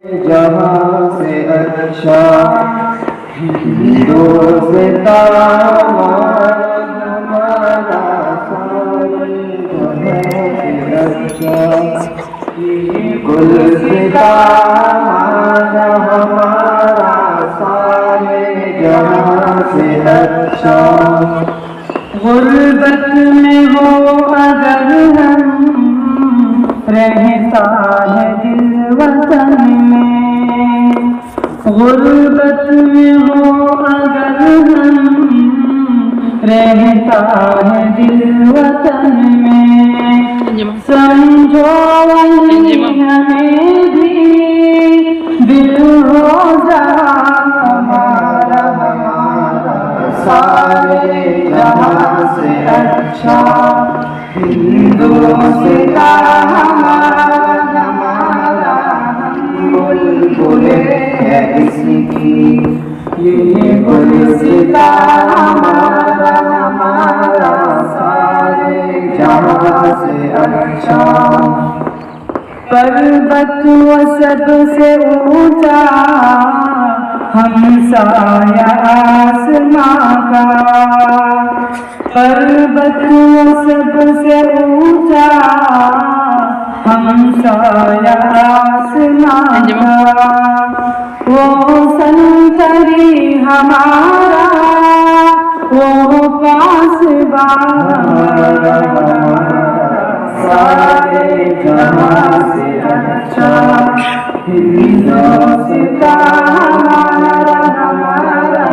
जहाँ से अच्छा हिंदुस्तान हमारा सारे जहाँ से अच्छा गुलसितान हमारा सारे जहाँ से अच्छा। गुर्बत में हो अगर हम रहता है दिल वतन में, गुर्बत में हो अगर हम रहता है दिल वतन में, समझो वही हमें भी दिल हो हमारा सारे जहाँ से अच्छा हिंदुस्तान हमारा बुलबुले है इसकी ये गुलसितान हमारा सारे जहाँ से अच्छा। पर्वत वो सबसे ऊंचा हम साया आसमां का, पर्वत वो सबसे ऊंचा हम साया आसमां का, वो संतरी हमारा वो पासबान सारे जहाँ से अच्छा हिंदुस्तान हमारा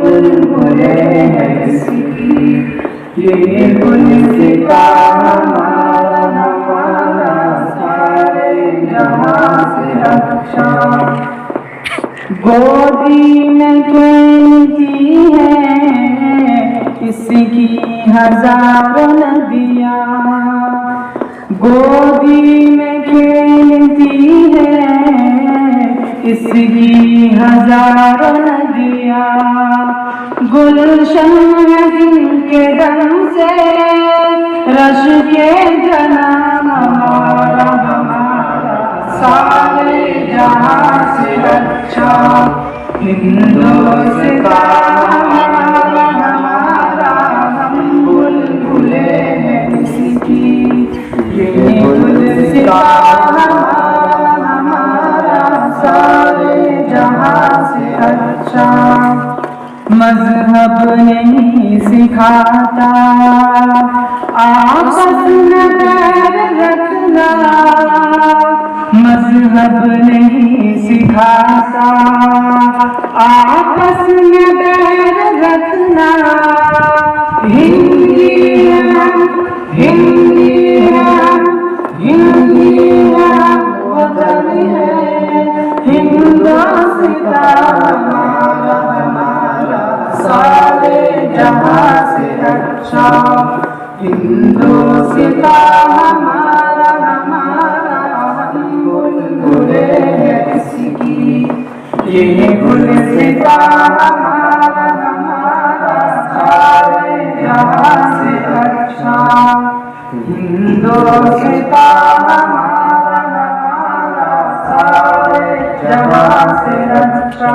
बुलबुले है इसकी ये गुलसितान हमारा सारे जहाँ से अच्छा। गोदी में खेलती है इसकी हजारों नदियाँ, गोदी में खेलती है इसकी हजारों नदियाँ, गुलशन के दम से रश के जनाम हमारा सारे जहाँ से अच्छा हिंदुस्तान हमारा बुलबुले है इसकी ये गुलसितान हमारा सारे जहाँ से अच्छा। मजहब नहीं सिखाता आपस में बैर रखना, मजहब नहीं सिखाता आपस में बैर रखना, हिंदी वतन है हिंदुस्तान हमारा सारे जहाँ से अच्छा हिंदुस्तान हमारा बुलबुले है इसकी ये गुलसितान हमारा सारे जहाँ से अच्छा हिंदुस्तान हमारा सारे जहाँ से अच्छा।